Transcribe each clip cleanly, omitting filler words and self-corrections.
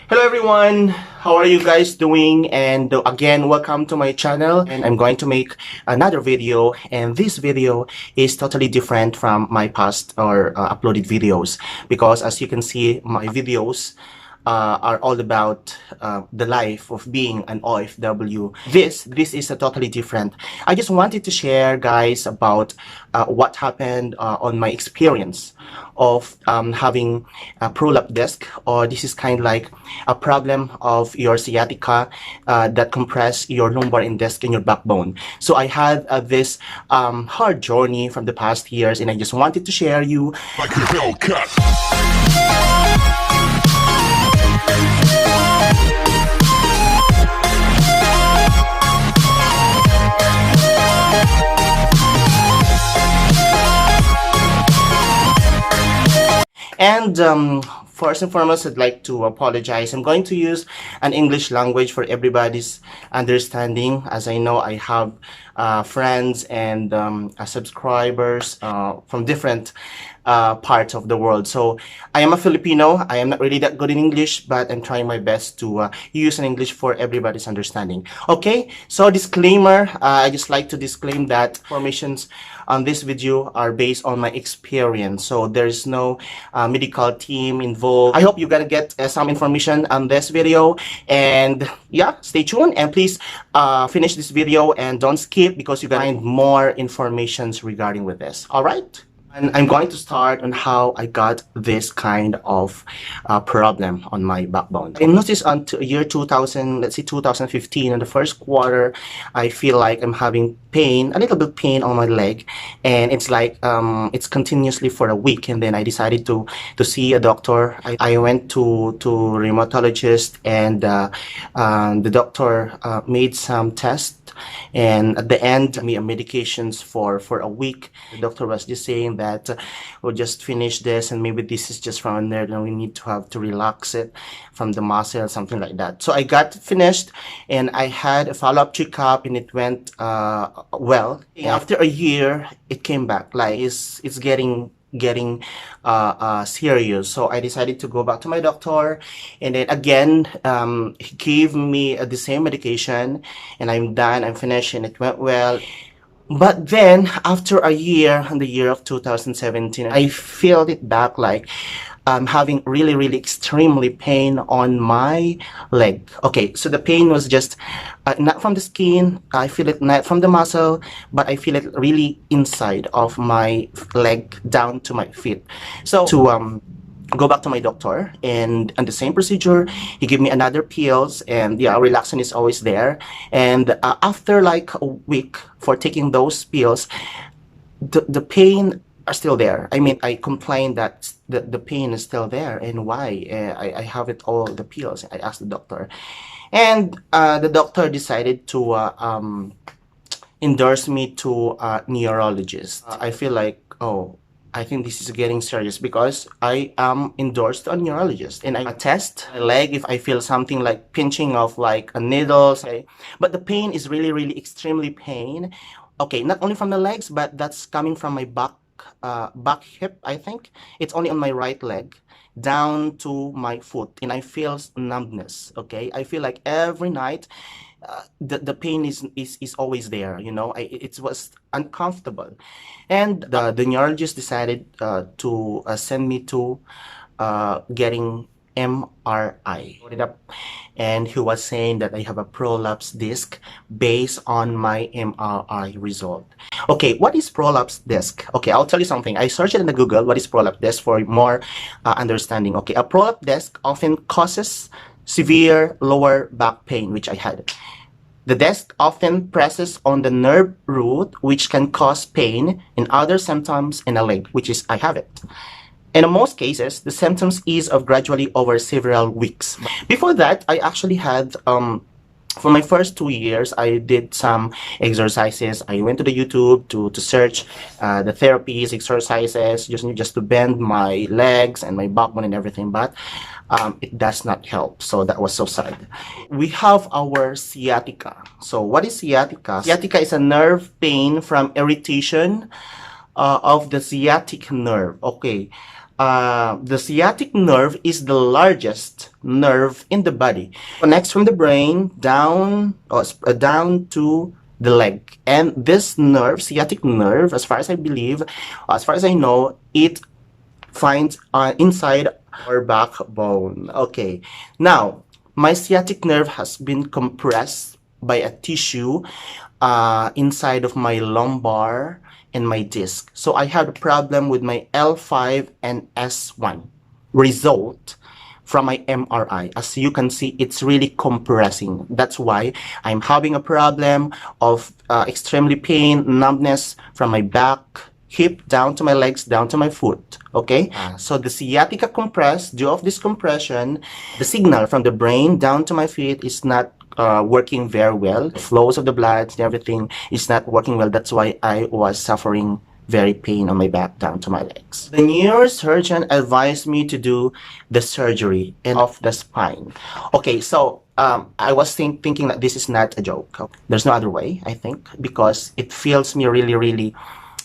Hello everyone, how are you guys doing? And again, welcome to my channel. And I'm going to make another video, and this video is totally different from my past or uploaded videos, because as you can see, my videos are all about the life of being an OFW. This is a totally different. I just wanted to share, guys, about what happened on my experience of having a prolapse disc, or this is kind of like a problem of your sciatica that compress your lumbar and disc in your backbone. So I had this hard journey from the past years, and I just wanted to share you. Like a Hellcat. And first and foremost, I'd like to apologize. I'm going to use an English language for everybody's understanding, as I know I have friends and subscribers from different parts of the world. So I am a Filipino. I am not really that good in English, but I'm trying my best to use an English for everybody's understanding. Okay, so disclaimer, I just like to disclaim that informations on this video are based on my experience. So there's no medical team involved. I hope you're gonna get some information on this video, and yeah, stay tuned and please finish this video and don't skip, because you're gonna find more informations regarding with this. All right. And I'm going to start on how I got this kind of problem on my backbone. I noticed until year 2000, let's say 2015, in the first quarter, I feel like I'm having pain, a little bit pain on my leg, and it's like it's continuously for a week. And then I decided to see a doctor. I went to rheumatologist, and the doctor made some tests. And at the end, me medications for a week. The doctor was just saying that we'll just finish this, and maybe this is just from there, then we need to have to relax it from the muscle, something like that. So I got finished, and I had a follow-up checkup, and it went well. After a year, it came back. Like it's getting serious. So I decided to go back to my doctor, and then again he gave me the same medication, and I'm done, I'm finished, and it went well. But then after a year, in the year of 2017, I felt it back, like I'm having really extremely pain on my leg. Okay, so the pain was just not from the skin. I feel it not from the muscle, but I feel it really inside of my leg down to my feet. So to go back to my doctor, and the same procedure, he gave me another pills, and yeah, relaxant is always there. And after like a week for taking those pills, the pain are still there. I mean, I complained that the pain is still there, and why? I have it all the pills. I asked the doctor, and the doctor decided to endorse me to a neurologist. I feel like, oh, I think this is getting serious, because I am endorsed to a neurologist, and I test my leg if I feel something like pinching of like a needle, say. But the pain is really extremely pain. Okay, not only from the legs, but that's coming from my back hip. I think it's only on my right leg down to my foot, and I feel numbness. Okay, I feel like every night the pain is always there, you know. It was uncomfortable, and the neurologist decided to send me to getting MRI. And he was saying that I have a prolapse disc based on my MRI result. Okay, what is prolapse disc? Okay, I'll tell you something. I searched it in the Google, what is prolapse disc, for more understanding. Okay, a prolapse disc often causes severe lower back pain, which I had. The disc often presses on the nerve root, which can cause pain and other symptoms in a leg, which is I have it. And in most cases, the symptoms ease off gradually over several weeks. Before that, I actually had for my first 2 years, I did some exercises. I went to the YouTube to search the therapies, exercises, just to bend my legs and my backbone and everything, but it does not help. So that was so sad. We have our sciatica. So what is sciatica? Sciatica is a nerve pain from irritation of the sciatic nerve. Okay. The sciatic nerve is the largest nerve in the body. Connects from the brain down down to the leg. And this nerve, sciatic nerve, as far as I believe, as far as I know, it finds inside our backbone. Okay. Now, my sciatic nerve has been compressed by a tissue inside of my lumbar and my disc. So I had a problem with my L5 and S1 result from my MRI. As you can see, it's really compressing. That's why I'm having a problem of extremely pain, numbness from my back, hip, down to my legs, down to my foot. Okay? So the sciatica compressed. Due of this compression, the signal from the brain down to my feet is not working very well. The flows of the blood and everything is not working well. That's why I was suffering very pain on my back down to my legs. The neurosurgeon advised me to do the surgery and of the spine. Okay, so I was thinking that this is not a joke. There's no other way, I think, because it feels me really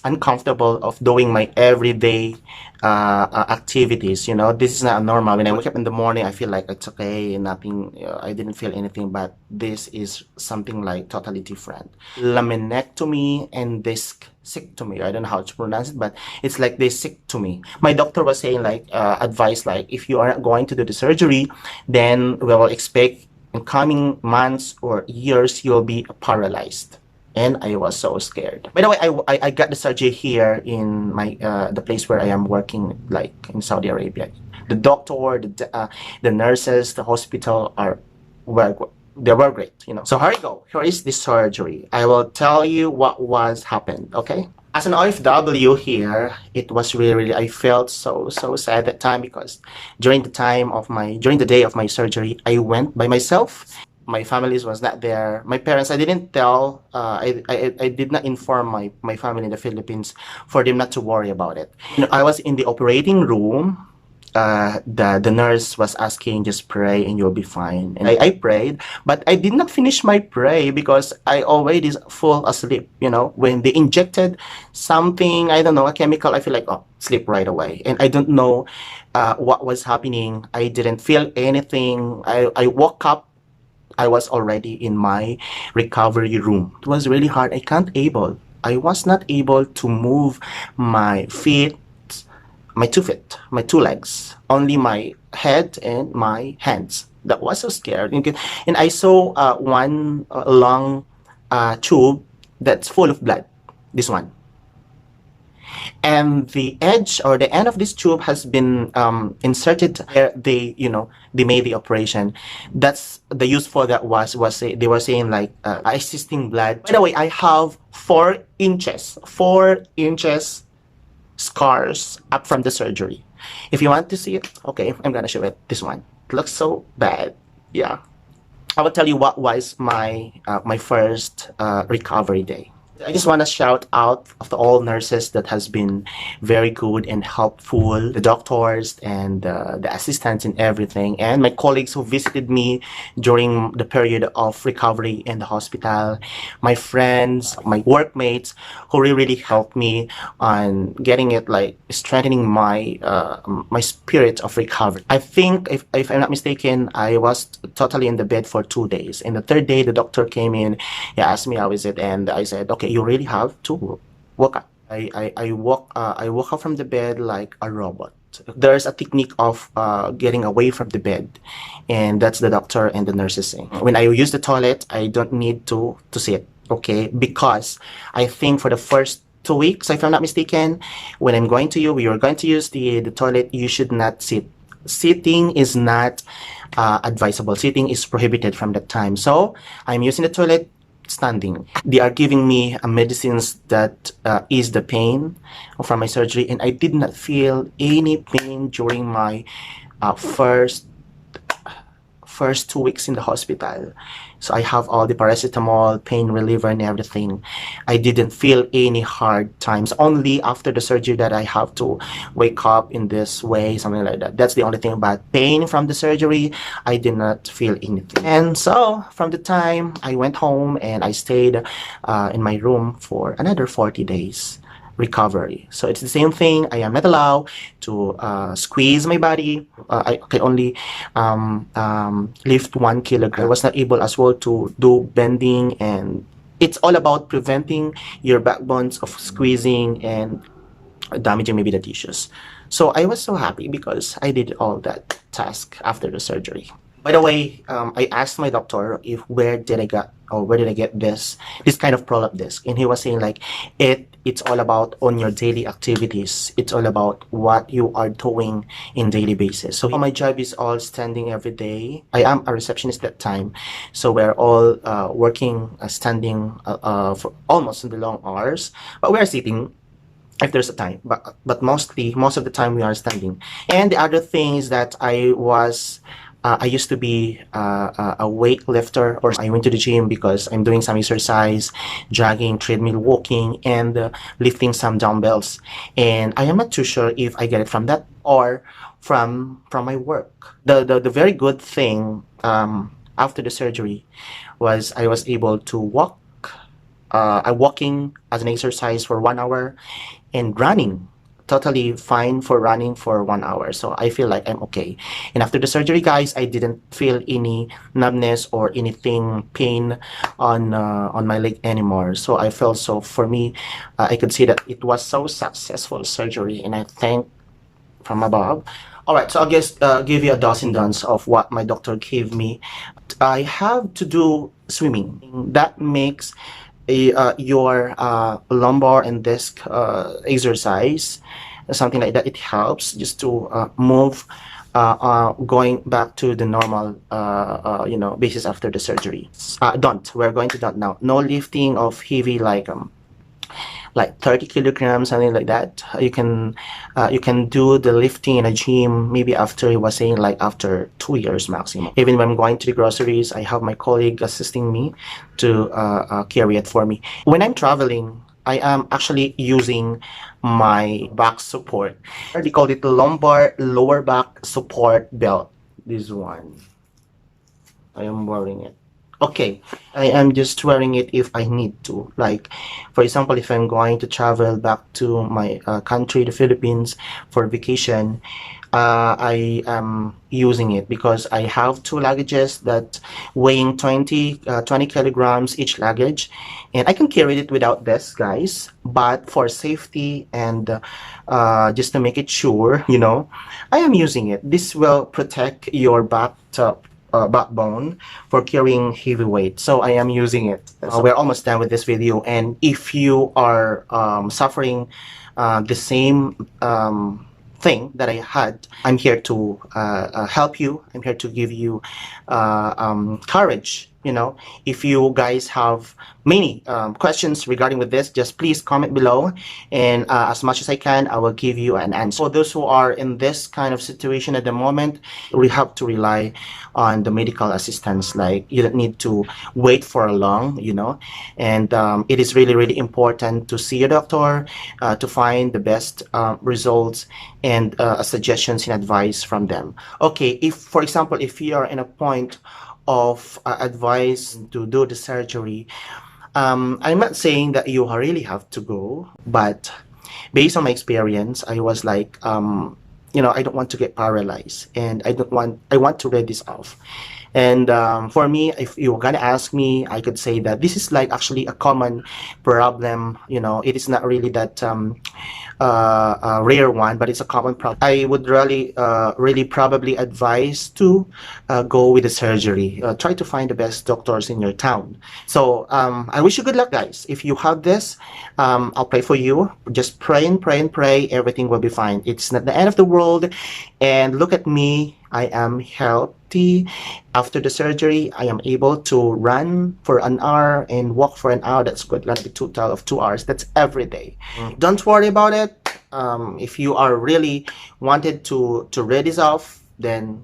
uncomfortable of doing my everyday activities. You know, this is not normal. When I wake up in the morning, I feel like it's okay, nothing, I didn't feel anything, but this is something like totally different. Laminectomy and discectomy, I don't know how to pronounce it, but it's like discectomy. My doctor was saying like, advice like, if you are going to do the surgery, then we will expect in coming months or years, you'll be paralyzed. And I was so scared. By the way, I got the surgery here in my the place where I am working, like in Saudi Arabia. The doctor, the nurses, the hospital they were great, you know. So here you go. Here is the surgery. I will tell you what was happened. Okay. As an OFW here, it was really I felt so sad that time, because during the day of my surgery, I went by myself. My family was not there. My parents, I didn't tell, I did not inform my family in the Philippines for them not to worry about it. You know, I was in the operating room. The nurse was asking, just pray and you'll be fine. And I prayed, but I did not finish my pray because I already fall asleep. You know, when they injected something, I don't know, a chemical, I feel like, oh, sleep right away. And I don't know what was happening. I didn't feel anything. I woke up. I was already in my recovery room. It was really hard. I was not able to move my feet, my 2 feet, my 2 legs, only my head and my hands. That was so scared. And I saw one long tube that's full of blood. This one. And the edge or the end of this tube has been inserted where they made the operation. That's the use for that was they were saying like assisting blood. By the way, I have 4 inches scars up from the surgery. If you want to see it, okay, I'm gonna show it. This one. It looks so bad. Yeah. I will tell you what was my my first recovery day. I just want to shout out of all nurses that has been very good and helpful, the doctors and the assistants and everything, and my colleagues who visited me during the period of recovery in the hospital, my friends, my workmates who really helped me on getting it, like strengthening my my spirit of recovery. I think if I'm not mistaken, I was totally in the bed for 2 days. And the 3rd day, the doctor came in, he asked me how is it, and I said, okay, you really have to wake up. I woke up from the bed like a robot. There's a technique of getting away from the bed, and that's the doctor and the nurses saying. When I use the toilet, I don't need to sit, okay? Because I think for the first 2 weeks, if I'm not mistaken, when you're going to use the toilet, you should not sit. Sitting is not advisable. Sitting is prohibited from that time. So I'm using the toilet standing. They are giving me medicines that ease the pain from my surgery, and I did not feel any pain during my first 2 weeks in the hospital. So I have all the paracetamol, pain reliever and everything. I didn't feel any hard times. Only after the surgery that I have to wake up in this way, something like that. That's the only thing about pain from the surgery. I did not feel anything. And so from the time I went home and I stayed in my room for another 40 days, recovery. So it's the same thing. I am not allowed to squeeze my body. I can only lift 1 kilogram. I was not able as well to do bending, and it's all about preventing your backbones of squeezing and damaging maybe the tissues. So I was so happy because I did all that task after the surgery. By the way, I asked my doctor if where did I get this kind of prolapse disc, and he was saying like it's all about on your daily activities. It's all about what you are doing in daily basis. So my job is all standing every day. I am a receptionist that time, so we're all working standing for almost in the long hours, but we are sitting if there's a time, but most of the time we are standing. And the other thing is that I used to be a weightlifter, or I went to the gym because I'm doing some exercise, jogging, treadmill, walking, and lifting some dumbbells. And I am not too sure if I get it from that or from my work. The very good thing after the surgery was I was able to walk. Walking as an exercise for 1 hour, and running totally fine for running for 1 hour. So I feel like I'm okay. And after the surgery, guys, I didn't feel any numbness or anything pain on my leg anymore. So I felt, so for me, I could see that it was so successful surgery, and I thank from above. All right, so I'll just give you a dozen dons of what my doctor gave me. I have to do swimming. That makes your lumbar and disc exercise, something like that. It helps just to move going back to the normal basis after the surgery. We're going to don't now. No lifting of heavy like 30 kilograms, something like that. You can do the lifting in a gym maybe after, he was saying, like after 2 years maximum. Even when I'm going to the groceries, I have my colleague assisting me to carry it for me. When I'm traveling, I am actually using my back support. They call it the lumbar lower back support belt. This one, I am wearing it. Okay, I am just wearing it if I need to. Like, for example, if I'm going to travel back to my country, the Philippines, for vacation, I am using it because I have 2 luggages that weighing 20 kilograms each luggage, and I can carry it without this, guys. But for safety and just to make it sure, I am using it. This will protect your backbone for carrying heavy weight. So I am using it. We're almost done with this video, and if you are suffering the same thing that I had, I'm here to help you. I'm here to give you courage. If you guys have many questions regarding with this, just please comment below, and as much as I can, I will give you an answer. For those who are in this kind of situation at the moment, we have to rely on the medical assistance. Like, you don't need to wait for long, and it is really, really important to see your doctor to find the best results and suggestions and advice from them. Okay, if, for example, if you are in a point of advice to do the surgery, I'm not saying that you really have to go, but based on my experience, I was like, I don't want to get paralyzed, and I want to read this off. And for me, if you're gonna ask me, I could say that this is like actually a common problem. It is not really that a rare one, but it's a common problem. I would really probably advise to go with the surgery. Try to find the best doctors in your town. So I wish you good luck, guys. If you have this, I'll pray for you. Just pray and pray and pray. Everything will be fine. It's not the end of the world. And look at me. I am healthy. After the surgery, I am able to run for an hour and walk for an hour. That's good. Gonna be total of 2 hours. That's every day. Don't worry about it. If you are really wanted to read this off, then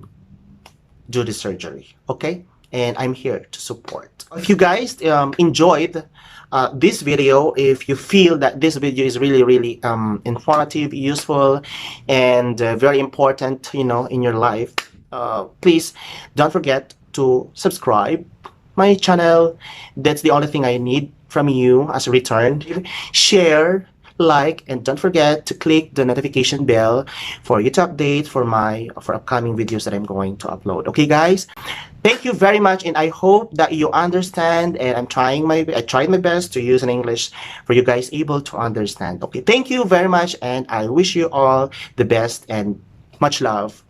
do the surgery. Okay? And I'm here to support. If you guys enjoyed this video, if you feel that this video is really, really informative, useful, and very important, in your life, please don't forget to subscribe my channel. That's the only thing I need from you as a return. Share, like, and don't forget to click the notification bell for you to update for upcoming videos that I'm going to upload. Okay, guys? Thank you very much, and I hope that you understand, and I tried my best to use in English for you guys able to understand. Okay, thank you very much, and I wish you all the best and much love.